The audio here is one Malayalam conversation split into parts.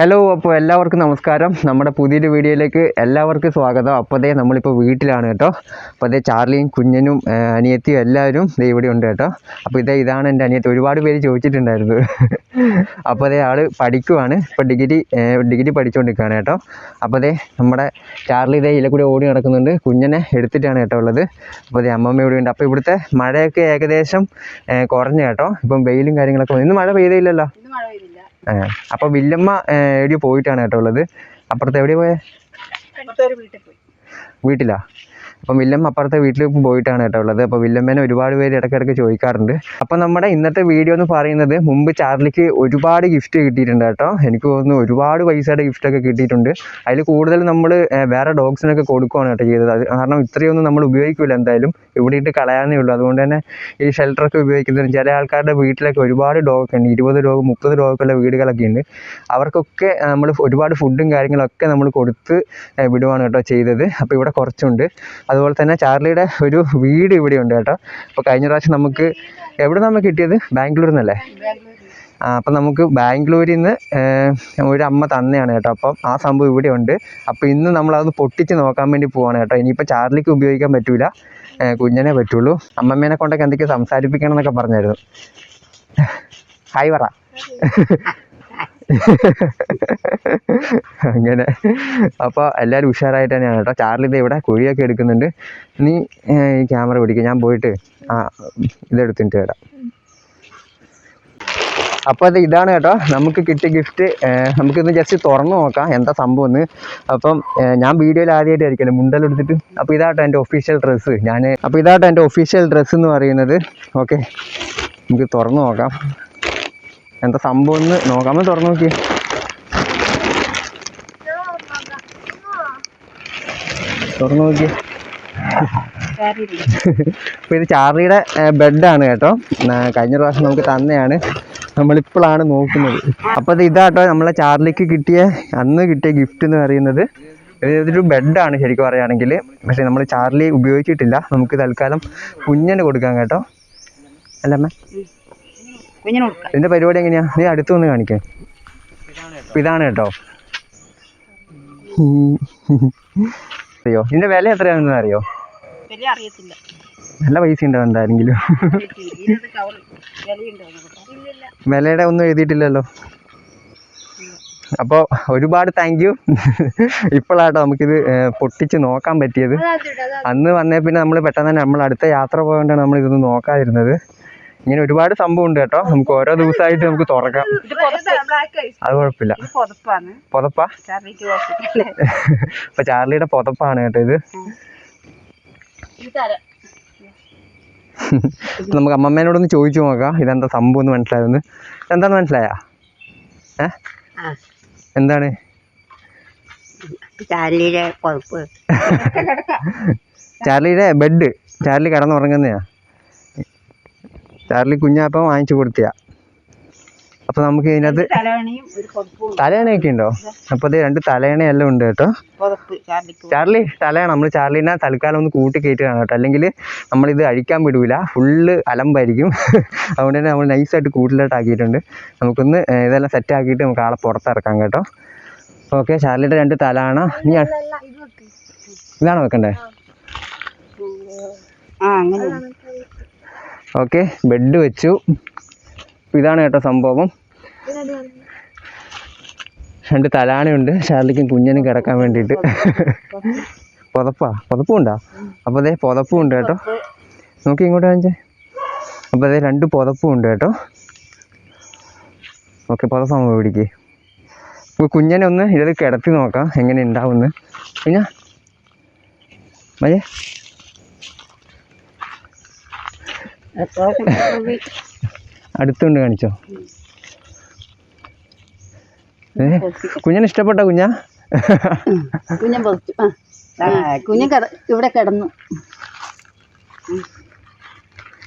ഹലോ, അപ്പോൾ എല്ലാവർക്കും നമസ്കാരം. നമ്മുടെ പുതിയൊരു വീഡിയോയിലേക്ക് എല്ലാവർക്കും സ്വാഗതം. അപ്പോൾ അതേ നമ്മളിപ്പോൾ വീട്ടിലാണ് കേട്ടോ. അപ്പോൾ അതേ ചാർലിയും കുഞ്ഞനും അനിയത്തിയും എല്ലാവരും ഇവിടെ ഉണ്ട് കേട്ടോ. അപ്പോൾ ഇതാണ് എൻ്റെ അനിയത്തി. ഒരുപാട് പേര് ചോദിച്ചിട്ടുണ്ടായിരുന്നു. അപ്പോൾ അതേ ആൾ പഠിക്കുവാണ്, ഇപ്പോൾ ഡിഗ്രി പഠിച്ചുകൊണ്ടിരിക്കുകയാണ് കേട്ടോ. അപ്പോൾ അതേ നമ്മുടെ ചാർലി ഇതിൽ കൂടി ഓടി നടക്കുന്നുണ്ട്. കുഞ്ഞനെ എടുത്തിട്ടാണ് കേട്ടോ ഉള്ളത്. അപ്പോൾ അതേ അമ്മമ്മ ഇവിടെ ഉണ്ട്. അപ്പോൾ ഇവിടുത്തെ മഴയൊക്കെ ഏകദേശം കുറഞ്ഞു കേട്ടോ. ഇപ്പം വെയിലും കാര്യങ്ങളൊക്കെ. ഇന്ന് മഴ പെയ്തില്ലല്ലോ. അപ്പോൾ വില്ലമ്മ എവിടെയോ പോയിട്ടാണ് കേട്ടോ ഉള്ളത്. അപ്പുറത്ത് എവിടെയോ പോയേ? വീട്ടിലാ. അപ്പം വില്ലമ്മ അപ്പുറത്തെ വീട്ടിലേക്ക് പോയിട്ടാണ് കേട്ടോ ഉള്ളത്. അപ്പോൾ വില്ലമ്മേനെ ഒരുപാട് പേര് ഇടയ്ക്കിടയ്ക്ക് ചോദിക്കാറുണ്ട്. അപ്പോൾ നമ്മുടെ ഇന്നത്തെ വീഡിയോ എന്ന് പറയുന്നത്, മുമ്പ് ചാർലിക്ക് ഒരുപാട് ഗിഫ്റ്റ് കിട്ടിയിട്ടുണ്ട് കേട്ടോ. എനിക്ക് തോന്നുന്നു ഒരുപാട് പൈസയുടെ ഗിഫ്റ്റൊക്കെ കിട്ടിയിട്ടുണ്ട്. അതിൽ കൂടുതൽ നമ്മൾ വേറെ ഡോഗ്സിനൊക്കെ കൊടുക്കുകയാണ് കേട്ടോ ചെയ്തത്. അത് കാരണം ഇത്രയൊന്നും നമ്മൾ ഉപയോഗിക്കില്ല, എന്തായാലും ഇവിടെ ഇട്ട് കളയാനേ ഉള്ളൂ. അതുകൊണ്ട് തന്നെ ഈ ഷെൽട്ടറൊക്കെ ഉപയോഗിക്കുന്നത് ചില ആൾക്കാരുടെ വീട്ടിലൊക്കെ ഒരുപാട് ഡോഗൊക്കെ ഉണ്ട്. 20 ഡോഗ് 30 ഡോഗൊക്കെയുള്ള വീടുകളൊക്കെ ഉണ്ട്. അവർക്കൊക്കെ നമ്മൾ ഒരുപാട് ഫുഡും കാര്യങ്ങളൊക്കെ നമ്മൾ കൊടുത്ത് വിടുവാണ് കേട്ടോ ചെയ്തത്. അപ്പോൾ ഇവിടെ കുറച്ചുണ്ട്. അതുപോലെ തന്നെ ചാർലിയുടെ ഒരു വീട് ഇവിടെ ഉണ്ട് കേട്ടോ. അപ്പോൾ കഴിഞ്ഞ പ്രാവശ്യം നമുക്ക് എവിടെ നിന്നാണ് കിട്ടിയത്? ബാംഗ്ലൂരിൽ നിന്നല്ലേ? അപ്പം നമുക്ക് ബാംഗ്ലൂരിൽ നിന്ന് ഒരു അമ്മ തന്നെയാണ് കേട്ടോ. അപ്പം ആ സംഭവം ഇവിടെ ഉണ്ട്. അപ്പോൾ ഇന്ന് നമ്മളത് പൊട്ടിച്ച് നോക്കാൻ വേണ്ടി പോവാണ് കേട്ടോ. ഇനിയിപ്പോൾ ചാർലിക്ക് ഉപയോഗിക്കാൻ പറ്റൂല, കുഞ്ഞനെ പറ്റുള്ളൂ. അമ്മമ്മേനെ കൊണ്ടൊക്കെ എന്തൊക്കെയോ സംസാരിപ്പിക്കണം എന്നൊക്കെ പറഞ്ഞായിരുന്നു. ഹായ് പറ. അങ്ങനെ അപ്പോൾ എല്ലാവരും ഉഷാറായിട്ട് തന്നെയാണ് കേട്ടോ. ചാർലി ഇവിടെ കുഴിയൊക്കെ എടുക്കുന്നുണ്ട്. നീ ഈ ക്യാമറ പിടിക്കുക, ഞാൻ പോയിട്ട് ഇതെടുത്തിട്ട് വരാം. അപ്പോൾ ഇതാണ് കേട്ടോ നമുക്ക് കിട്ടിയ ഗിഫ്റ്റ്. നമുക്കിന്ന് ജസ്റ്റ് തുറന്നു നോക്കാം എന്താ സംഭവം എന്ന്. അപ്പം ഞാൻ വീഡിയോയിൽ ആദ്യമായിട്ട് ആയിരിക്കുമല്ലോ മുണ്ടെടുത്തിട്ട്. അപ്പോൾ ഇതാട്ടോ എൻ്റെ ഒഫീഷ്യൽ ഡ്രസ്സ്. ഇതാട്ടോ എൻ്റെ ഒഫീഷ്യൽ ഡ്രസ്സ് എന്ന് പറയുന്നത്. ഓക്കെ, നമുക്ക് തുറന്നു നോക്കാം എന്താ സംഭവം എന്ന് നോക്കാം. തുറന്നു നോക്കി. അപ്പോൾ ഇത് ചാർലിയുടെ ബെഡാണ് കേട്ടോ. കഴിഞ്ഞ പ്രാവശ്യം നമുക്ക് തന്നെയാണ്, നമ്മളിപ്പോഴാണ് നോക്കുന്നത്. അപ്പോൾ ഇതാട്ടോ നമ്മളെ ചാർലിക്ക് അന്ന് കിട്ടിയ ഗിഫ്റ്റ് എന്ന് പറയുന്നത്. ഇതൊരു ബെഡാണ് ശരിക്കും പറയുകയാണെങ്കിൽ. പക്ഷേ നമ്മൾ ചാർലി ഉപയോഗിച്ചിട്ടില്ല. നമുക്ക് തൽക്കാലം കുഞ്ഞിന് കൊടുക്കാം കേട്ടോ. അല്ല അമ്മ, ഇതിൻ്റെ പരിപാടി എങ്ങനെയാ? നീ അടുത്ത് വന്ന് കാണിക്കാം. ഇതാണ് കേട്ടോ. അറിയോ ഇതിൻ്റെ വില എത്രയാണെന്ന് അറിയോ? നല്ല പൈസ ഉണ്ടാവും എന്താണെങ്കിലും. വിലയുടെ ഒന്നും എഴുതിയിട്ടില്ലല്ലോ. അപ്പോൾ ഒരുപാട് താങ്ക് യു. ഇപ്പോഴാട്ടോ നമുക്കിത് പൊട്ടിച്ച് നോക്കാൻ പറ്റിയത്. അന്ന് വന്നേ പിന്നെ നമ്മൾ പെട്ടെന്ന് തന്നെ നമ്മൾ അടുത്ത യാത്ര പോയതുകൊണ്ടാണ് നമ്മൾ ഇതൊന്നും നോക്കാതിരുന്നത്. ഇങ്ങനെ ഒരുപാട് സംഭവം ഉണ്ട് കേട്ടോ. നമുക്ക് ഓരോ ദിവസമായിട്ട് നമുക്ക് തുറക്കാം. അത് കുഴപ്പമില്ല. പുതപ്പാ? അപ്പൊ ചാർലിയുടെ പുതപ്പാണ് കേട്ടോ ഇത്. നമുക്ക് അമ്മമ്മേനോടൊന്ന് ചോദിച്ചു നോക്കാം ഇതെന്താ സംഭവം എന്ന് മനസ്സിലായെന്ന്. എന്താന്ന് മനസ്സിലായാ? എന്താണ് ചാർലിയുടെ ബെഡ്? ചാർലി കിടന്നുറങ്ങുന്നയാ. ചാർലി കുഞ്ഞാപ്പം വാങ്ങിച്ചു കൊടുത്തിയാ. അപ്പോൾ നമുക്ക് ഇതിനകത്ത് തലയണയൊക്കെ ഉണ്ടോ? അപ്പോൾ അത് 2 തലയണയെല്ലാം ഉണ്ട് കേട്ടോ. ചാർലി തലയണ നമ്മൾ ചാർലിനെ തൽക്കാലം ഒന്ന് കൂട്ടി കയറ്റുകയാണ് കേട്ടോ. അല്ലെങ്കിൽ നമ്മളിത് അഴിക്കാൻ വിടൂല, ഫുള്ള് അലമ്പായിരിക്കും. അതുകൊണ്ട് തന്നെ നമ്മൾ നൈസായിട്ട് കൂട്ടിലോട്ടാക്കിയിട്ടുണ്ട്. നമുക്കൊന്ന് ഇതെല്ലാം സെറ്റാക്കിയിട്ട് നമുക്ക് ആളെ പുറത്തിറക്കാം കേട്ടോ. ഓക്കെ, ചാർലിയുടെ 2 തലയണ. നീ ഇതാണോ വെക്കണ്ടേ? ഓക്കെ, ബെഡ് വെച്ചു. ഇതാണ് കേട്ടോ സംഭവം. 2 തലാണയുണ്ട് ചാർലിക്കും കുഞ്ഞിനും കിടക്കാൻ വേണ്ടിയിട്ട്. പുതപ്പും ഉണ്ടോ? അപ്പോൾ അതേ പുതപ്പും ഉണ്ട് കേട്ടോ. നോക്കി ഇങ്ങോട്ട് കാണിച്ചേ. അപ്പോൾ അതേ 2 പുതപ്പും ഉണ്ട് കേട്ടോ. ഓക്കെ, പുതപ്പാകുമ്പോൾ പിടിക്കേ. ഇപ്പോൾ കുഞ്ഞിനെ ഒന്ന് ഇതിൽ കിടത്തി നോക്കാം എങ്ങനെ ഉണ്ടാവുമെന്ന്. കുഞ്ഞാ മതി. അടുത്തുണ്ട്, കാണിച്ചോ. കുഞ്ഞിന് ഇഷ്ടപ്പെട്ടോ? കുഞ്ഞാ ഇവിടെ കിടന്നു.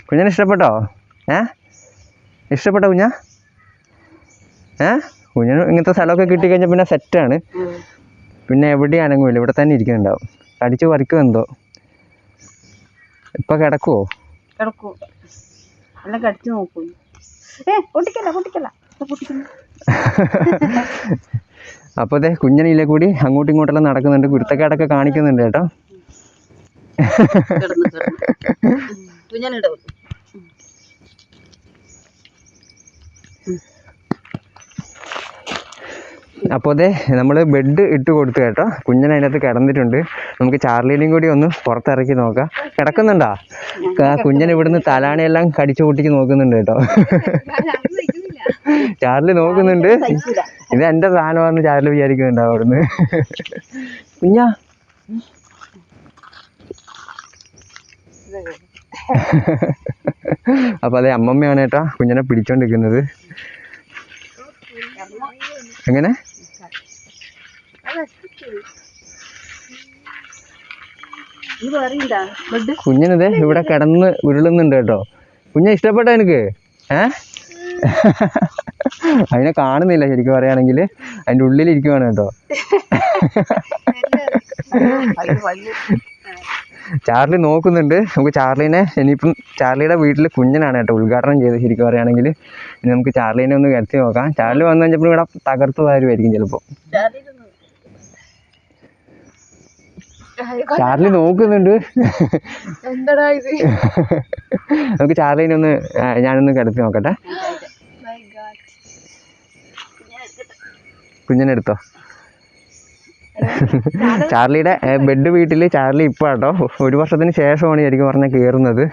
കുഞ്ഞിന് ഇഷ്ടപ്പെട്ടോ? ഇഷ്ടപ്പെട്ടോ കുഞ്ഞാ? കുഞ്ഞിന് ഇങ്ങനത്തെ സ്ഥലമൊക്കെ കിട്ടിക്കഴിഞ്ഞാൽ പിന്നെ സെറ്റാണ്. പിന്നെ എവിടെയും അനങ്ങുമില്ല, ഇവിടെ തന്നെ ഇരിക്കുന്നുണ്ടാവും. കടിച്ച് പറിക്കുമോ എന്തോ. ഇപ്പം കിടക്കുമോ? എല്ലാം കടിച്ചു നോക്കൂ. പൊട്ടിക്കല്ല. അപ്പോൾ അതെ കുഞ്ഞനിലെ കൂടി അങ്ങോട്ടും ഇങ്ങോട്ടെല്ലാം നടക്കുന്നുണ്ട്, കുരുത്തക്കേടൊക്കെ കാണിക്കുന്നുണ്ട് കേട്ടോ. അപ്പോൾ അതെ നമ്മൾ ബെഡ് ഇട്ട് കൊടുത്തു കേട്ടോ. കുഞ്ഞൻ അതിനകത്ത് കിടന്നിട്ടുണ്ട്. നമുക്ക് ചാർലീനെയും കൂടി ഒന്ന് പുറത്തിറക്കി നോക്കാം. കിടക്കുന്നുണ്ടോ? കുഞ്ഞൻ ഇവിടുന്ന് തലാണിയെല്ലാം കടിച്ചു പൊട്ടിച്ച് നോക്കുന്നുണ്ട് കേട്ടോ. ചാർലി നോക്കുന്നുണ്ട്. ഇത് എൻ്റെ സാധനമാണെന്ന് ചാർലി വിചാരിക്കുന്നുണ്ടാവും അവിടുന്ന്. കുഞ്ഞാ അപ്പോൾ അതെ അമ്മമ്മയാണ് കേട്ടോ കുഞ്ഞിനെ പിടിച്ചോണ്ടിരിക്കുന്നത്. എങ്ങനെ കുഞ്ഞിനിത് ഇവിടെ കിടന്ന് ഉരുളുന്നുണ്ട് കേട്ടോ. കുഞ്ഞെ ഇഷ്ടപ്പെട്ടോ എനിക്ക്? അതിനെ കാണുന്നില്ല ശരിക്കും പറയുകയാണെങ്കിൽ, അതിൻ്റെ ഉള്ളിലിരിക്കുവാണ് കേട്ടോ. ചാർലി നോക്കുന്നുണ്ട്. നമുക്ക് ചാർലീനെ ഇനിയിപ്പം ചാർലിയുടെ വീട്ടിൽ കുഞ്ഞനാണ് കേട്ടോ ഉദ്ഘാടനം ചെയ്ത് ശരിക്കും പറയുകയാണെങ്കിൽ. ഇനി നമുക്ക് ചാർലീനെ ഒന്ന് കിടത്തി നോക്കാം. ചാർലി വന്നു കഴിഞ്ഞപ്പോൾ ഇവിടെ തകർത്തതായിരിക്കും ചിലപ്പോൾ. ചാർലി നോക്കുന്നുണ്ട്. നമുക്ക് ചാർലീനെ ഒന്ന് ഞാനൊന്ന് കിടത്തി നോക്കട്ടെ. കുഞ്ഞിനെടുത്തോ? ചാർലിയുടെ ബെഡ് വീട്ടിൽ ചാർലി ഇപ്പോൾ കേട്ടോ 1 വർഷത്തിന് ശേഷമാണ് ശരിക്കും പറഞ്ഞാൽ കയറുന്നത്.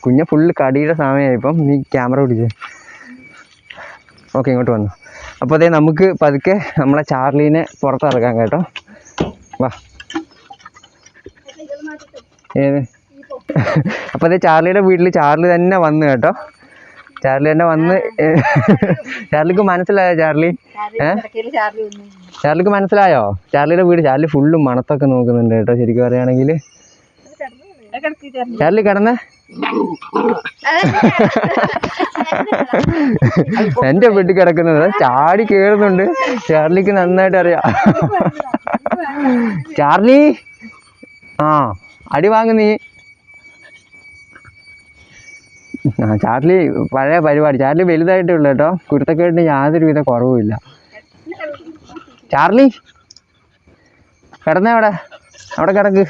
കുഞ്ഞ ഫുള്ള് കടിയുടെ സമയമായി. ഇപ്പം നീ ക്യാമറ പിടിച്ചേ. ഓക്കെ, ഇങ്ങോട്ട് വന്നു. അപ്പോൾ അതേ നമുക്ക് പതുക്കെ നമ്മളെ ചാർലീനെ പുറത്തിറക്കാം കേട്ടോ. വാ. ഏത്? അപ്പോൾ അതേ ചാർലിയുടെ വീട്ടിൽ ചാർലി തന്നെ വന്നു കേട്ടോ. ചാർലി തന്നെ വന്ന്. ചാർലിക്ക് മനസ്സിലായോ ചാർലി? ചാർലിക്ക് മനസ്സിലായോ ചാർലിയുടെ വീട്? ചാർലി ഫുള്ളും മണത്തൊക്കെ നോക്കുന്നുണ്ട് കേട്ടോ ശരിക്കും പറയുകയാണെങ്കിൽ. ചാർലി കിടന്നേ. എൻ്റെ വീട്ടിൽ കിടക്കുന്നത് ചാടി കയറുന്നുണ്ട്. ചാർലിക്ക് നന്നായിട്ട് അറിയാം. ചാർലി അടി വാങ്ങു നീ. ചാർലി പഴയ പരിപാടി. ചാർലി വലുതായിട്ടേ ഉള്ളൂ കേട്ടോ. കുരുത്തക്കേടിന് യാതൊരുവിധ കുറവുമില്ല. ചാർലി കിടന്നേ അവിടെ കിടക്ക്.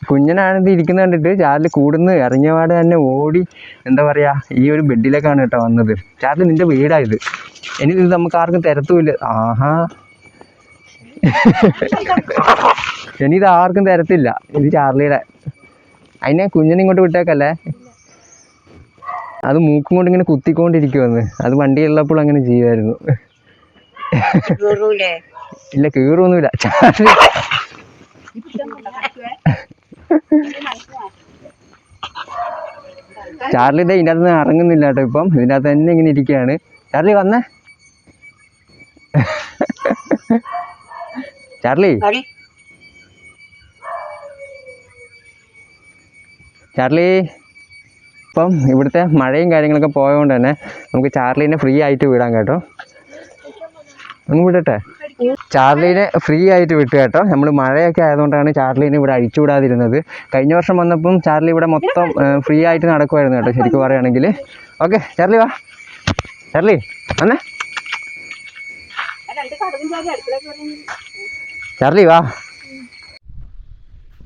കുഞ്ഞനാണിത് ഇരിക്കുന്ന കണ്ടിട്ട് ചാർലി കൂടുന്ന് ഇറങ്ങിയപാട് തന്നെ ഓടി എന്താ പറയുക ഈ ഒരു ബെഡിലേക്കാണ് കേട്ടോ വന്നത്. ചാർലി നിൻ്റെ വീടായത്. ഇനി ഇത് നമുക്ക് ആർക്കും തരത്തുമില്ല. ആഹാ, ഇനി ഇത് ആർക്കും തരത്തില്ല. ഇത് ചാർലിയുടെ. അതിനെ കുഞ്ഞിനിങ്ങോട്ട് വിട്ടേക്കല്ലേ. അത് മൂക്കും കൊണ്ട് ഇങ്ങനെ കുത്തിക്കൊണ്ടിരിക്കുമെന്ന്. അത് വണ്ടിയുള്ളപ്പോൾ അങ്ങനെ ചെയ്യുമായിരുന്നു. ഇല്ല, കീറൊന്നുമില്ല. ചാർലി ഇതിൻ്റെ അകത്ത് നിന്ന് ഇറങ്ങുന്നില്ല കേട്ടോ. ഇപ്പം ഇതിൻ്റെ അകത്ത് തന്നെ ഇങ്ങനെ ഇരിക്കുകയാണ്. ചാർലി വന്നേ. ചാർലി ഇപ്പം ഇവിടുത്തെ മഴയും കാര്യങ്ങളൊക്കെ പോയതുകൊണ്ട് തന്നെ നമുക്ക് ചാർലീനെ ഫ്രീ ആയിട്ട് വിടാം കേട്ടോ. അങ്ങ് വിടട്ടെ. ചാർലീനെ ഫ്രീ ആയിട്ട് വിട്ടു കേട്ടോ. നമ്മൾ മഴയൊക്കെ ആയതുകൊണ്ടാണ് ചാർലീനെ ഇവിടെ അഴിച്ചുവിടാതിരുന്നത്. കഴിഞ്ഞ വർഷം വന്നപ്പം ചാർലി ഇവിടെ മൊത്തം ഫ്രീ ആയിട്ട് നടക്കുമായിരുന്നു കേട്ടോ ശരിക്കും പറയുകയാണെങ്കിൽ. ഓക്കെ ചാർലി വാ. ചാർലി വന്നേ. ചാർലി വാ.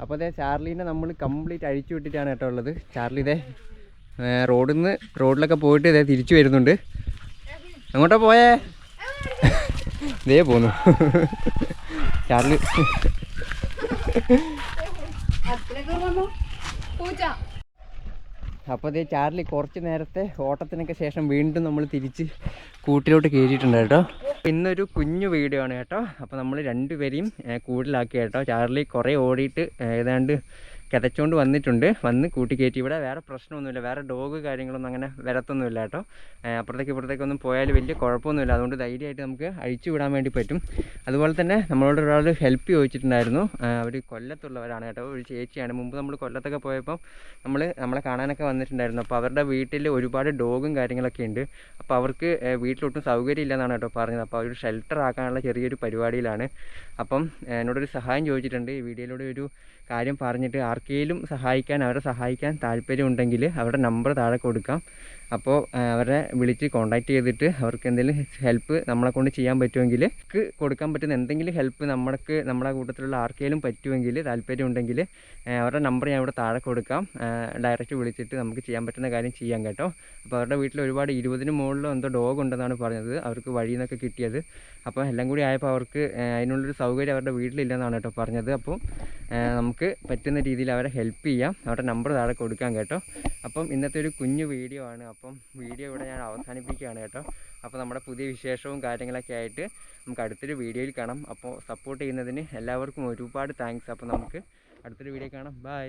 അപ്പോൾ അതെ ചാർലീനെ നമ്മൾ കംപ്ലീറ്റ് അഴിച്ചു വിട്ടിട്ടാണ് കേട്ടോ ഉള്ളത്. ചാർലി ഇതേ റോഡിലൊക്കെ പോയിട്ട് ഇതേ തിരിച്ചു വരുന്നുണ്ട്. അങ്ങോട്ടാ പോയേ? ഇതേ പോന്നു ചാർലി. അപ്പോൾ അതേ ചാർലി കുറച്ച് നേരത്തെ ഓട്ടത്തിനൊക്കെ ശേഷം വീണ്ടും നമ്മൾ തിരിച്ച് കൂട്ടിലോട്ട് കയറിയിട്ടുണ്ട് കേട്ടോ. ഇന്നൊരു കുഞ്ഞു വീഡിയോ ആണ് കേട്ടോ. അപ്പോൾ നമ്മൾ രണ്ടുപേരെയും കൂട്ടിലാക്കി കേട്ടോ. ചാർലി കുറേ ഓടിയിട്ട് ഏതാണ്ട് കിതച്ചുകൊണ്ട് വന്ന് കൂട്ടി കയറ്റി. ഇവിടെ വേറെ പ്രശ്നമൊന്നുമില്ല, വേറെ ഡോഗ് കാര്യങ്ങളൊന്നും അങ്ങനെ വരത്തൊന്നുമില്ല കേട്ടോ. അപ്പുറത്തേക്ക് ഇപ്പുറത്തേക്കൊന്നും പോയാൽ വലിയ കുഴപ്പമൊന്നുമില്ല. അതുകൊണ്ട് ധൈര്യമായിട്ട് നമുക്ക് അഴിച്ചു വിടാൻ വേണ്ടി പറ്റും. അതുപോലെ തന്നെ നമ്മളോട് ഒരാൾ ഹെൽപ്പ് ചോദിച്ചിട്ടുണ്ടായിരുന്നു. അവർ കൊല്ലത്തുള്ളവരാണ് കേട്ടോ, ഒരു ചേച്ചിയാണ്. മുമ്പ് നമ്മൾ കൊല്ലത്തൊക്കെ പോയപ്പോൾ നമ്മളെ കാണാനൊക്കെ വന്നിട്ടുണ്ടായിരുന്നു. അപ്പോൾ അവരുടെ വീട്ടിൽ ഒരുപാട് ഡോഗും കാര്യങ്ങളൊക്കെ ഉണ്ട്. അപ്പോൾ അവർക്ക് വീട്ടിലൊട്ടും സൗകര്യം ഇല്ലെന്നാണ് കേട്ടോ പറഞ്ഞത്. അപ്പോൾ അവർ ഷെൽട്ടർ ആക്കാനുള്ള ചെറിയൊരു പരിപാടിയിലാണ്. അപ്പം എന്നോടൊരു സഹായം ചോദിച്ചിട്ടുണ്ട്. ഈ വീഡിയോയിലൂടെ ഒരു കാര്യം പറഞ്ഞിട്ട് ആർക്കെങ്കിലും അവരെ സഹായിക്കാൻ താല്പര്യമുണ്ടെങ്കിൽ അവരുടെ നമ്പർ താഴെ കൊടുക്കാം. അപ്പോൾ അവരെ വിളിച്ച് കോൺടാക്റ്റ് ചെയ്തിട്ട് അവർക്ക് എന്തെങ്കിലും ഹെൽപ്പ് നമ്മളെ കൊണ്ട് ചെയ്യാൻ പറ്റുമെങ്കിൽ കൊടുക്കാൻ പറ്റുന്ന എന്തെങ്കിലും ഹെൽപ്പ് നമ്മുടെ കൂട്ടത്തിലുള്ള ആർക്കെങ്കിലും പറ്റുമെങ്കിൽ താല്പര്യം ഉണ്ടെങ്കിൽ അവരുടെ നമ്പർ ഞാൻ ഇവിടെ താഴെ കൊടുക്കാം. ഡയറക്റ്റ് വിളിച്ചിട്ട് നമുക്ക് ചെയ്യാൻ പറ്റുന്ന കാര്യം ചെയ്യാം കേട്ടോ. അപ്പോൾ അവരുടെ വീട്ടിൽ ഒരുപാട് 20-ന് മുകളിലോ എന്തോ ഡോഗ് ഉണ്ടെന്നാണ് പറഞ്ഞത്, അവർക്ക് വഴിയിൽ നിന്നൊക്കെ കിട്ടിയത്. അപ്പോൾ എല്ലാം കൂടി ആയപ്പോൾ അവർക്ക് അതിനുള്ളൊരു സൗകര്യം അവരുടെ വീട്ടിലില്ലെന്നാണ് കേട്ടോ പറഞ്ഞത്. അപ്പോൾ നമുക്ക് പറ്റുന്ന രീതിയിൽ അവരെ ഹെൽപ്പ് ചെയ്യാം. അവരുടെ നമ്പർ താഴെ കൊടുക്കാം കേട്ടോ. അപ്പം ഇന്നത്തെ ഒരു കുഞ്ഞു വീഡിയോ ആണ്. അപ്പം വീഡിയോ ഇവിടെ ഞാൻ അവസാനിപ്പിക്കുകയാണ് കേട്ടോ. അപ്പോൾ നമ്മുടെ പുതിയ വിശേഷവും കാര്യങ്ങളൊക്കെ ആയിട്ട് നമുക്ക് അടുത്തൊരു വീഡിയോയിൽ കാണാം. അപ്പോൾ സപ്പോർട്ട് ചെയ്യുന്നതിന് എല്ലാവർക്കും ഒരുപാട് താങ്ക്സ്. അപ്പോൾ നമുക്ക് അടുത്തൊരു വീഡിയോ കാണാം. ബൈ.